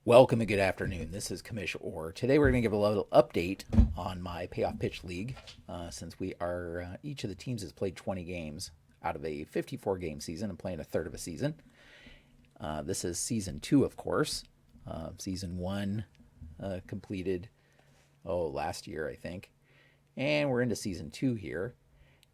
Welcome and good afternoon. This is Commish Orr. Today we're going to give a little update on my Payoff Pitch League since we are each of the teams has played 20 games out of a 54 game season and playing a third of a season. This is season 2, of course. Season 1 completed last year, I think, and we're into season 2 here.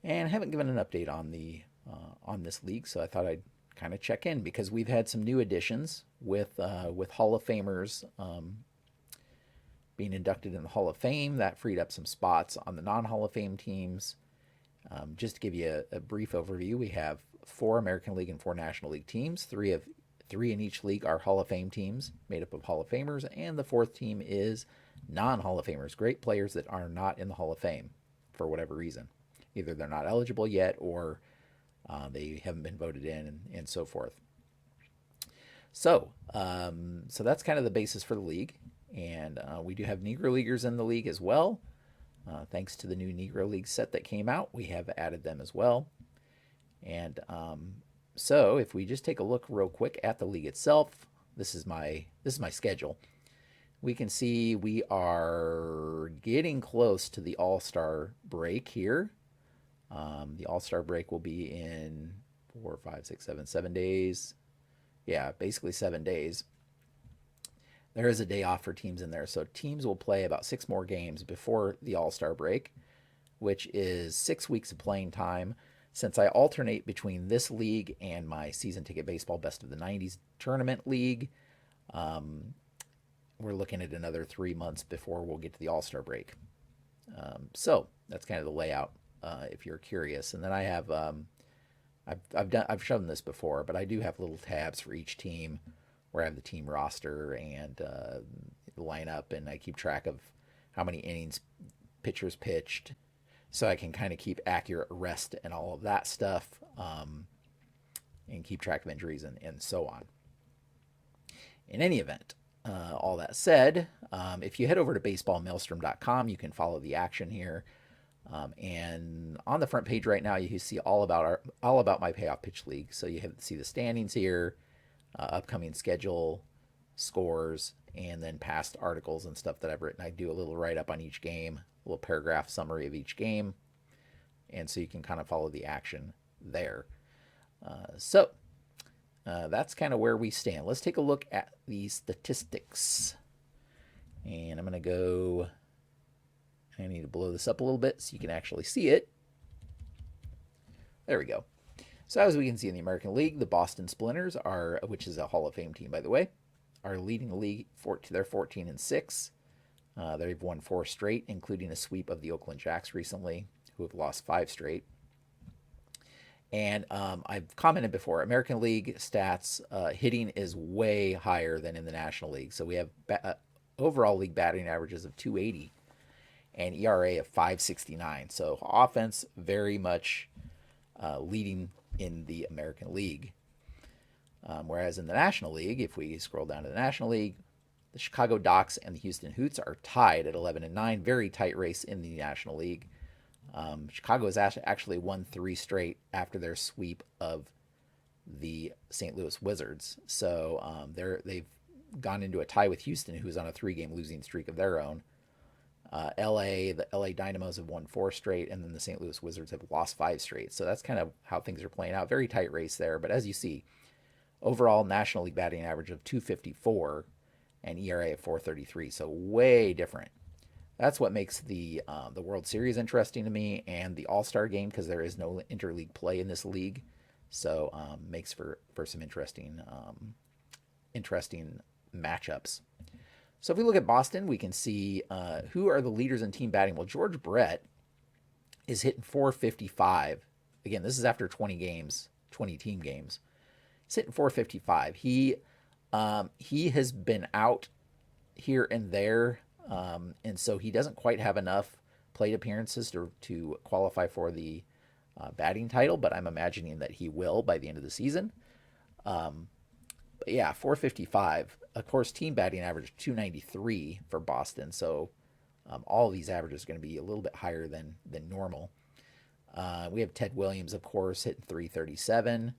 And I haven't given an update on this league, so I thought I'd kind of check in because we've had some new additions with Hall of Famers being inducted in the Hall of Fame. That freed up some spots on the non-Hall of Fame teams. Just to give you a brief overview, we have 4 American League and 4 National League teams. Three in each league are Hall of Fame teams made up of Hall of Famers, and the 4th team is non-Hall of Famers, great players that are not in the Hall of Fame for whatever reason. Either they're not eligible yet or they haven't been voted in, and so forth. So that's kind of the basis for the league, and we do have Negro Leaguers in the league as well. Thanks to the new Negro League set that came out, we have added them as well. And so if we just take a look real quick at the league itself, this is my schedule. We can see we are getting close to the All-Star break here. The All-Star break will be in 4, 5, 6, 7 days. Yeah, basically 7 days. There is a day off for teams in there. So teams will play about 6 more games before the All-Star break, which is 6 weeks of playing time. Since I alternate between this league and my season ticket baseball best of the 90s tournament league, we're looking at another 3 months before we'll get to the All-Star break. So that's kind of the layout. If you're curious. And then I have I've shown this before, but I do have little tabs for each team where I have the team roster and the lineup, and I keep track of how many innings pitchers pitched, so I can kind of keep accurate rest and all of that stuff, and keep track of injuries and so on. In any event, all that said, if you head over to baseballmaelstrom.com, you can follow the action here. And on the front page right now, you see all about my Payoff Pitch League. So you see the standings here, upcoming schedule, scores, and then past articles and stuff that I've written. I do a little write-up on each game, a little paragraph summary of each game, and so you can kind of follow the action there. So that's kind of where we stand. Let's take a look at the statistics. And I'm going to go... I need to blow this up a little bit so you can actually see it. There we go. So as we can see in the American League, the Boston Splinters are, which is a Hall of Fame team, by the way, are leading the league. They're 14-6. They've won 4 straight, including a sweep of the Oakland Jacks recently, who have lost 5 straight. And I've commented before, American League stats, hitting is way higher than in the National League. So we have overall league batting averages of 280. And ERA of 5.69. So offense very much leading in the American League. Whereas in the National League, if we scroll down to the National League, the Chicago Docks and the Houston Hoots are tied at 11-9. Very tight race in the National League. Chicago has actually won 3 straight after their sweep of the St. Louis Wizards. So they've gone into a tie with Houston, who's on a 3-game losing streak of their own. The LA Dynamos have won 4 straight, and then the St. Louis Wizards have lost 5 straight. So that's kind of how things are playing out. Very tight race there. But as you see, overall National League batting average of 254 and ERA of 4.33. So way different. That's what makes the World Series interesting to me, and the All-Star game, because there is no interleague play in this league. So makes for some interesting matchups. So if we look at Boston, we can see who are the leaders in team batting. Well, George Brett is hitting 455. Again, this is after 20 games, 20 team games. He's hitting 455. He has been out here and there, and so he doesn't quite have enough plate appearances to qualify for the batting title, but I'm imagining that he will by the end of the season. But yeah, 455. Of course, team batting average 293 for Boston. So all of these averages are going to be a little bit higher than normal. We have Ted Williams, of course, hitting 337.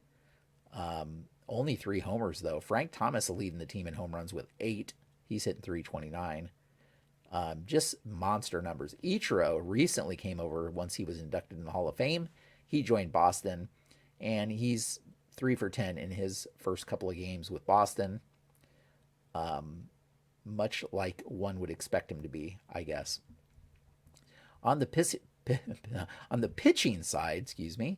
Only 3 homers, though. Frank Thomas leading the team in home runs with 8. He's hitting 329. Just monster numbers. Ichiro recently came over once he was inducted in the Hall of Fame. He joined Boston, and he's 3 for 10 in his first couple of games with Boston. Much like one would expect him to be, I guess. On the on the pitching side, excuse me,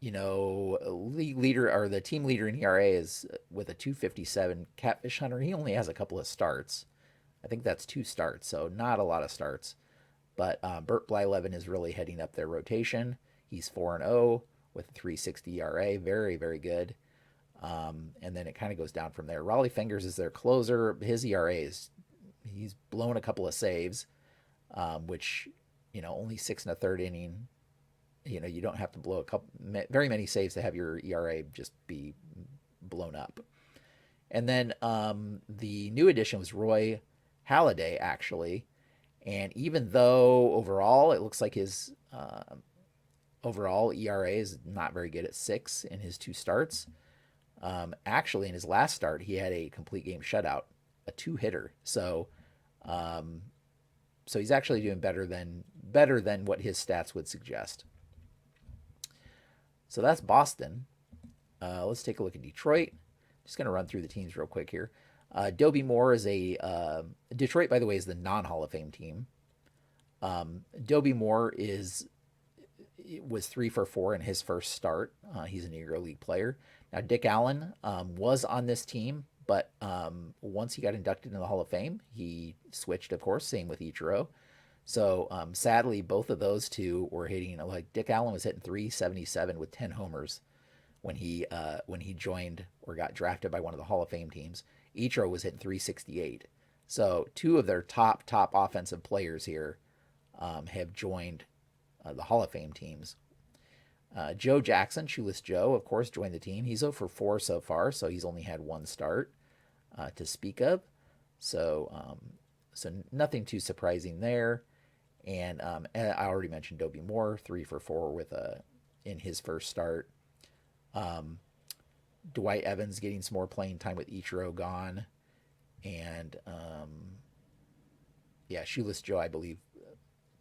league leader or the team leader in ERA is with a 257. Catfish Hunter, he only has a couple of starts. I think that's 2 starts, so not a lot of starts. But Bert Blyleven is really heading up their rotation. He's 4-0 with a 360 ERA. Very, very good. And then it kind of goes down from there. Raleigh Fingers is their closer. His ERA he's blown a couple of saves, which, only 6 1/3 inning. You don't have to blow very many saves to have your ERA just be blown up. And then the new addition was Roy Halladay, actually. And even though overall it looks like his overall ERA is not very good at 6 in his 2 starts, actually in his last start he had a complete game shutout, a 2-hitter. So he's actually doing better than what his stats would suggest. So that's Boston. Let's take a look at Detroit. Just going to run through the teams real quick here. Dobie Moore is Detroit, by the way, is the non-Hall of Fame team. Dobie Moore was 3 for 4 in his first start. He's a Negro League player. Now, Dick Allen was on this team, but once he got inducted into the Hall of Fame, he switched, of course, same with Ichiro. So sadly, both of those two were hitting, like Dick Allen was hitting 377 with 10 homers when he joined or got drafted by one of the Hall of Fame teams. Ichiro was hitting 368. So 2 of their top offensive players here have joined the Hall of Fame teams. Joe Jackson, Shoeless Joe, of course, joined the team. He's 0 for 4 so far, so he's only had 1 start to speak of. So nothing too surprising there. And I already mentioned Dobie Moore, 3 for 4 in his first start. Dwight Evans getting some more playing time with Ichiro gone. And Shoeless Joe, I believe,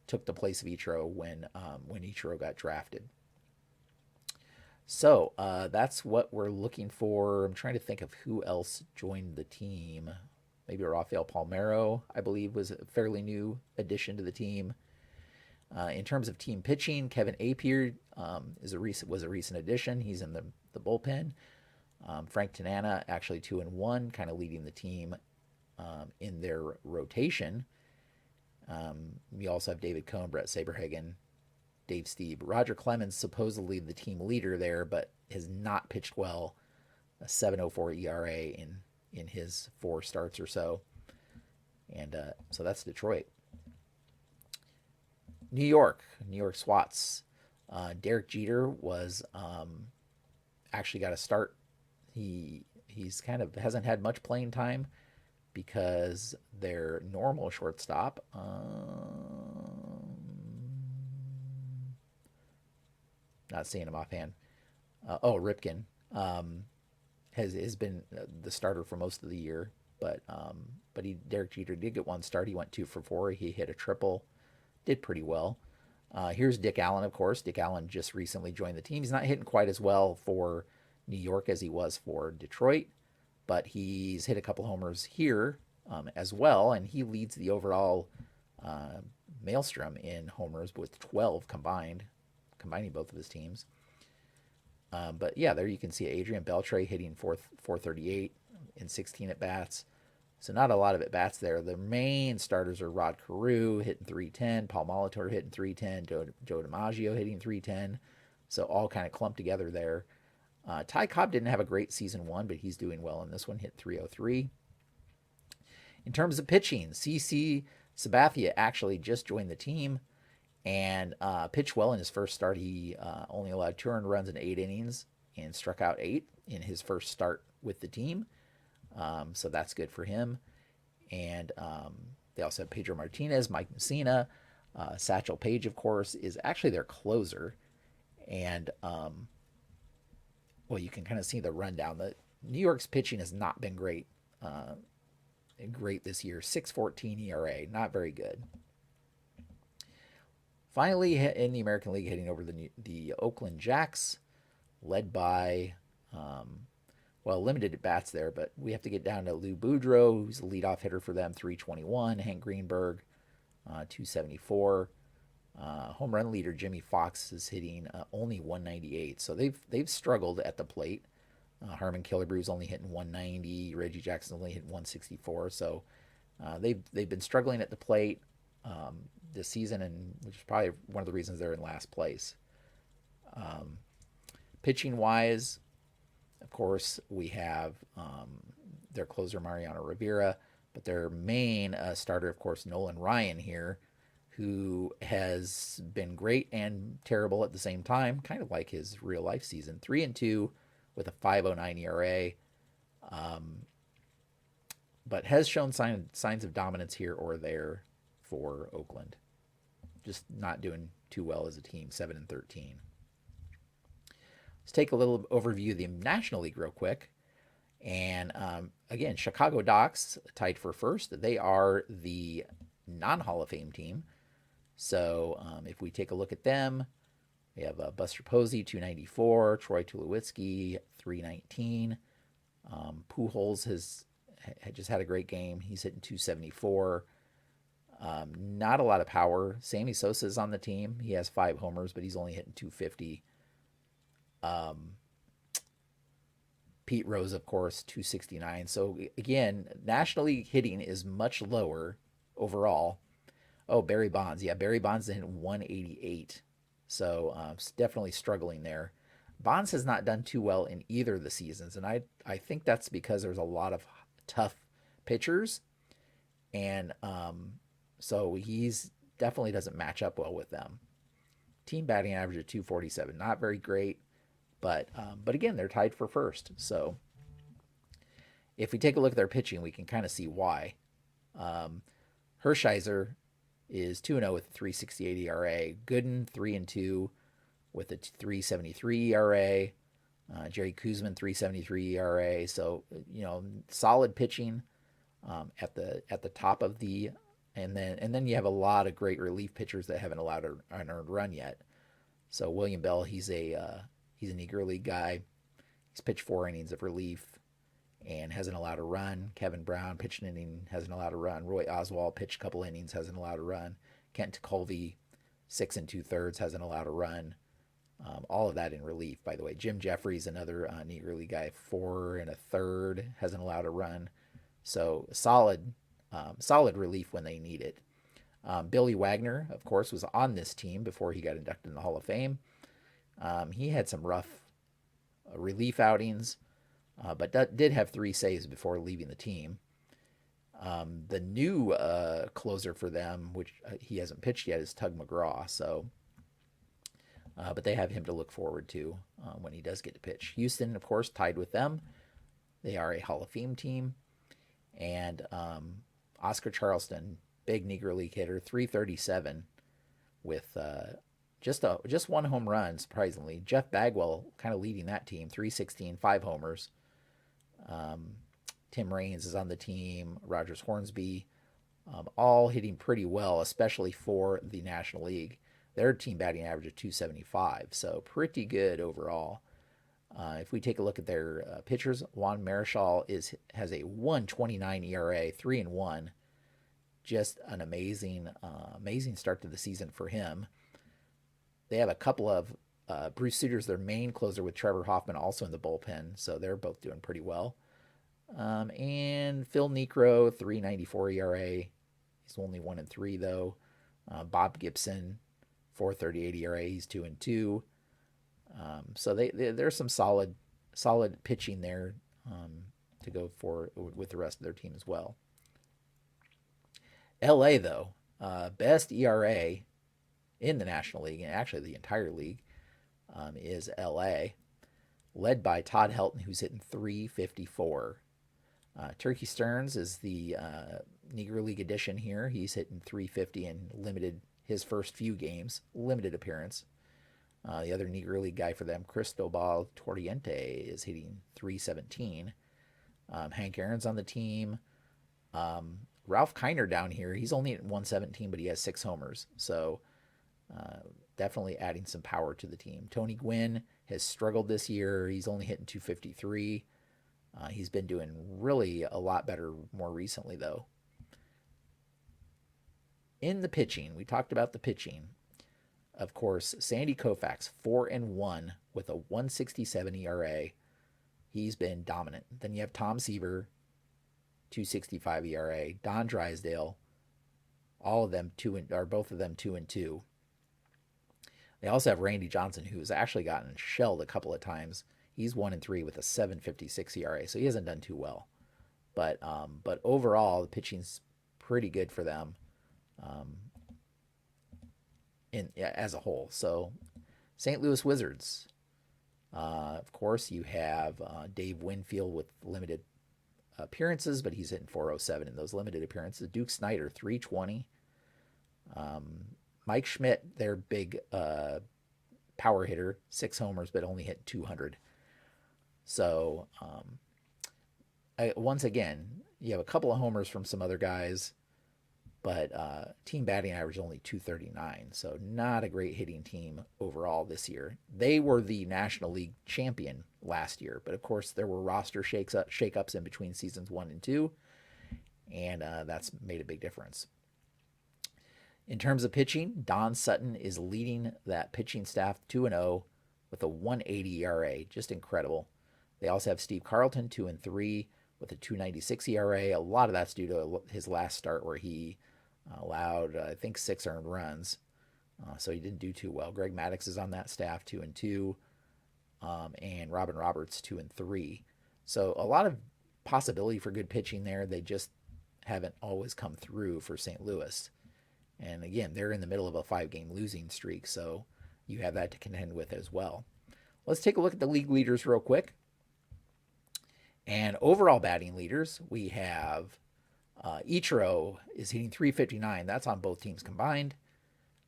took the place of Ichiro when Ichiro got drafted. So that's what we're looking for. I'm trying to think of who else joined the team. Maybe Rafael Palmeiro, I believe, was a fairly new addition to the team. In terms of team pitching, Kevin Apier was a recent addition. He's in the bullpen. Frank Tanana, actually 2-1, kind of leading the team in their rotation. We also have David Cohn, Brett Saberhagen, Dave Stieb. Roger Clemens, supposedly the team leader there, but has not pitched well. A 7.04 ERA in his 4 starts or so. And so that's Detroit. New York SWATs. Derek Jeter was actually got a start. He's kind of hasn't had much playing time because their normal shortstop, not seeing him offhand. Ripken has been the starter for most of the year, but Derek Jeter did get 1 start. He went 2 for 4. He hit a triple, did pretty well. Here's Dick Allen, of course. Dick Allen just recently joined the team. He's not hitting quite as well for New York as he was for Detroit, but he's hit a couple homers here as well, and he leads the overall Maelstrom in homers with 12 combining both of his teams. But yeah, there you can see Adrian Beltre hitting 438 in 16 at-bats. So not a lot of at-bats there. The main starters are Rod Carew hitting 310, Paul Molitor hitting 310, Joe DiMaggio hitting 310. So all kind of clumped together there. Ty Cobb didn't have a great season 1, but he's doing well in this one, hit 303. In terms of pitching, CC Sabathia actually just joined the team and pitched well in his first start. He only allowed 2 earned runs in 8 innings and struck out 8 in his first start with the team. So that's good for him. And they also have Pedro Martinez, Mike Messina. Satchel Paige, of course, is actually their closer. And well, you can kind of see the rundown. The New York's pitching has not been great. Great this year. 6.14 ERA, not very good. Finally, in the American League, heading over the Oakland Jacks, led by, limited at bats there, but we have to get down to Lou Boudreau, who's the leadoff hitter for them, 321. Hank Greenberg, 274. Home run leader Jimmy Fox is hitting only 198, so they've struggled at the plate. Harmon Killerbrew only hitting 190. Reggie Jackson's only hitting 164. So they've been struggling at the plate this season, and which is probably one of the reasons they're in last place. Pitching wise, of course, we have their closer Mariano Rivera, but their main starter, of course, Nolan Ryan here, who has been great and terrible at the same time, kind of like his real life season. 3-2 with a 5.09 ERA, but has shown signs of dominance here or there for Oakland. Just not doing too well as a team, 7-13. Let's take a little overview of the National League real quick. And again, Chicago Docks tied for first. They are the non-Hall of Fame team. So if we take a look at them, we have Buster Posey, 294, Troy Tulowitzki, 319. Pujols has just had a great game. He's hitting 274. Not a lot of power. Sammy Sosa is on the team. He has 5 homers, but he's only hitting 250. Pete Rose, of course, 269. So again, National League hitting is much lower overall. Oh, Barry Bonds. Yeah, Barry Bonds is hitting 188. So definitely struggling there. Bonds has not done too well in either of the seasons, and I think that's because there's a lot of tough pitchers, and so he's definitely doesn't match up well with them. Team batting average of 247, not very great, but again, they're tied for first. So if we take a look at their pitching, we can kind of see why. Hershiser is 2-0 with a 3.68 ERA. Gooden 3-2 with a 3.73 ERA. Jerry Koosman 3.73 ERA. So solid pitching at the top of the, and then you have a lot of great relief pitchers that haven't allowed an earned run yet. So William Bell, he's a Negro League guy. He's pitched 4 innings of relief and hasn't allowed a run. Kevin Brown pitched an inning, hasn't allowed a run. Roy Oswalt pitched a couple innings, hasn't allowed a run. Kent Colvey, 6 2/3, hasn't allowed a run. All of that in relief, by the way. Jim Jeffries, another Negro League guy, 4 1/3, hasn't allowed a run. So solid relief when they need it. Billy Wagner, of course, was on this team before he got inducted in the Hall of Fame. He had some rough relief outings, but did have 3 saves before leaving the team. The new closer for them, which he hasn't pitched yet, is Tug McGraw. So, but they have him to look forward to when he does get to pitch. Houston, of course, tied with them. They are a Hall of Fame team. And Oscar Charleston, big Negro League hitter, 337 with just 1 home run, surprisingly. Jeff Bagwell kind of leading that team, 316, 5 homers. Tim Raines is on the team, Rogers Hornsby, all hitting pretty well, especially for the National League. Their team batting average of 275, so pretty good overall. If we take a look at their pitchers, Juan Marichal has a 1.29 ERA, 3-1. Just an amazing start to the season for him. They have a couple of Bruce Suter's their main closer with Trevor Hoffman also in the bullpen, so they're both doing pretty well. And Phil Niekro, 3.94 ERA. He's only 1-3 though. Bob Gibson, 4.38 ERA. He's 2-2. So there's some solid pitching there to go for with the rest of their team as well. LA though, best ERA in the National League and actually the entire league is LA, led by Todd Helton, who's hitting 354. Turkey Stearns is the Negro League edition here. He's hitting 350 and limited his first few games, limited appearance. The other Negro League guy for them, Cristobal Torriente, is hitting 317. Hank Aaron's on the team. Ralph Kiner down here, he's only at 117, but he has 6 homers. So definitely adding some power to the team. Tony Gwynn has struggled this year. He's only hitting 253. He's been doing really a lot better more recently, though. In the pitching, we talked about the pitching. Of course, Sandy Koufax, 4-1 with a 167 ERA. He's been dominant. Then you have Tom Seaver, 265 ERA. Don Drysdale, all of them both of them 2-2. They also have Randy Johnson, who's actually gotten shelled a couple of times. He's 1-3 with a 7.56 ERA, so he hasn't done too well. But overall, the pitching's pretty good for them as a whole. So, St. Louis Wizards. Of course, you have Dave Winfield with limited appearances, but he's hitting 407 in those limited appearances. Duke Snyder, 320. Mike Schmidt, their big power hitter, 6 homers, but only hit 200. So, once again, you have a couple of homers from some other guys, but team batting average is only 239. So, not a great hitting team overall this year. They were the National League champion last year, but of course, there were roster shakeups in between seasons 1 and 2, and that's made a big difference. In terms of pitching, Don Sutton is leading that pitching staff 2-0 with a 180 ERA. Just incredible. They also have Steve Carlton, 2-3 with a 296 ERA. A lot of that's due to his last start where he allowed, I think, 6 earned runs. So he didn't do too well. Greg Maddux is on that staff, 2-2. And Robin Roberts, 2-3. So a lot of possibility for good pitching there. They just haven't always come through for St. Louis. And again, they're in the middle of a 5-game losing streak, so you have that to contend with as well. Let's take a look at the league leaders real quick. And overall batting leaders, we have Ichiro is hitting 359. That's on both teams combined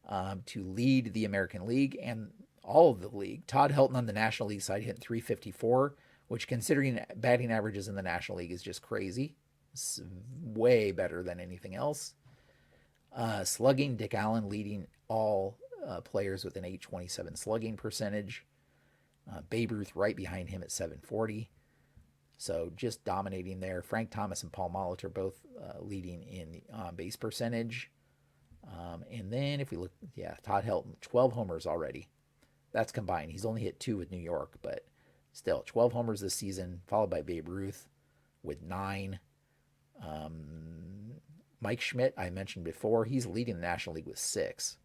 to lead the American League and all of the league. Todd Helton on the National League side hitting 354, which considering batting averages in the National League is just crazy. It's way better than anything else. Slugging, Dick Allen leading all players with an 827 slugging percentage. Babe Ruth right behind him at 740. So just dominating there. Frank Thomas and Paul Molitor both leading in the on-base percentage. And then if we look, Todd Helton, 12 homers already. That's combined. He's only hit 2 with New York, but still 12 homers this season, followed by Babe Ruth with 9. Mike Schmidt, I mentioned before, he's leading the National League with 6.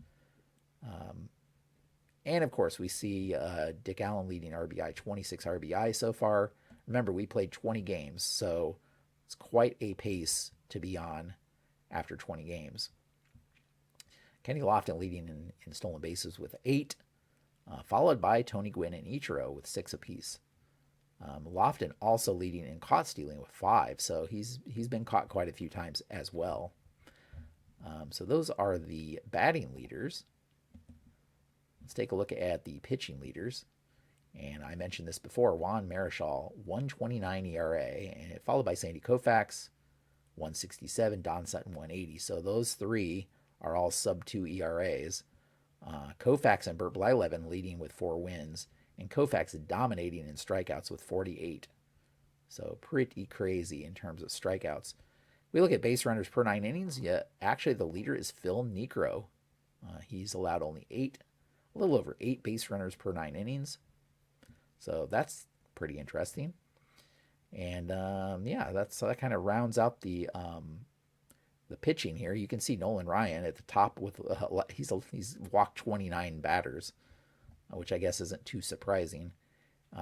And of course, we see Dick Allen leading RBI, 26 RBI so far. Remember, we played 20 games, so it's quite a pace to be on after 20 games. Kenny Lofton leading in stolen bases with 8, followed by Tony Gwynn and Ichiro with 6 apiece. Lofton also leading in caught stealing with 5, so he's been caught quite a few times as well. So those are the batting leaders. Let's take a look at the pitching leaders. And I mentioned this before, Juan Marichal, 129 ERA, and followed by Sandy Koufax, 167, Don Sutton, 180. So those 3 are all sub-2 ERAs. Koufax and Bert Blyleven leading with 4 wins, and Koufax dominating in strikeouts with 48. So pretty crazy in terms of strikeouts. We look at base runners per 9 innings. Yeah, actually the leader is Phil Niekro. He's allowed only a little over 8 base runners per 9 innings. So that's pretty interesting. And that kind of rounds out the pitching here. You can see Nolan Ryan at the top with he's walked 29 batters, which I guess isn't too surprising.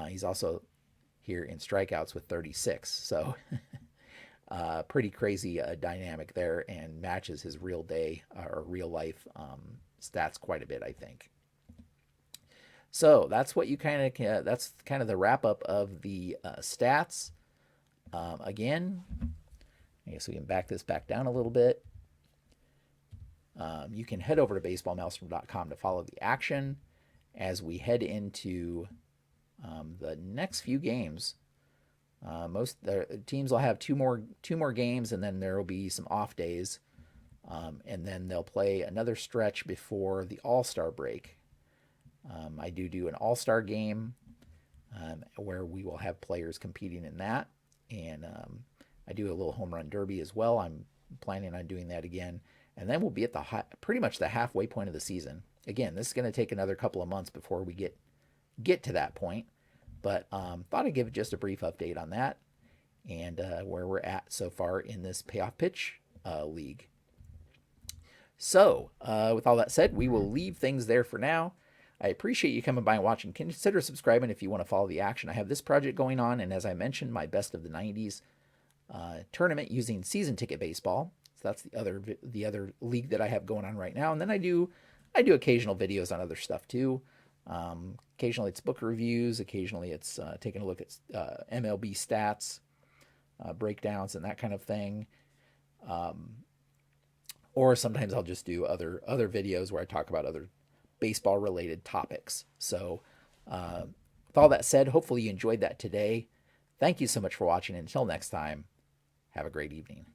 He's also here in strikeouts with 36. So pretty crazy dynamic there, and matches his real day or real life stats quite a bit, I think. So that's what you that's kind of the wrap up of the stats. Again, I guess we can back this back down a little bit. You can head over to baseballmaelstrom.com to follow the action. as we head into the next few games. Most the teams will have two more games, and then there will be some off days, and then they'll play another stretch before the All-Star break. I do an All-Star game where we will have players competing in that, and I do a little home run derby as well. I'm planning on doing that again, and then we'll be at pretty much the halfway point of the season. Again, this is going to take another couple of months before we get to that point, but thought I'd give just a brief update on that and where we're at so far in this Payoff Pitch League. So, with all that said, we will leave things there for now. I appreciate you coming by and watching. Consider subscribing if you want to follow the action. I have this project going on, and as I mentioned, my Best of the 90s tournament using season ticket baseball. So that's the other league that I have going on right now. And then I do occasional videos on other stuff too. Occasionally it's book reviews. Occasionally it's taking a look at MLB stats, breakdowns, and that kind of thing. Or sometimes I'll just do other videos where I talk about other baseball related topics. So with all that said, hopefully you enjoyed that today. Thank you so much for watching. Until next time, have a great evening.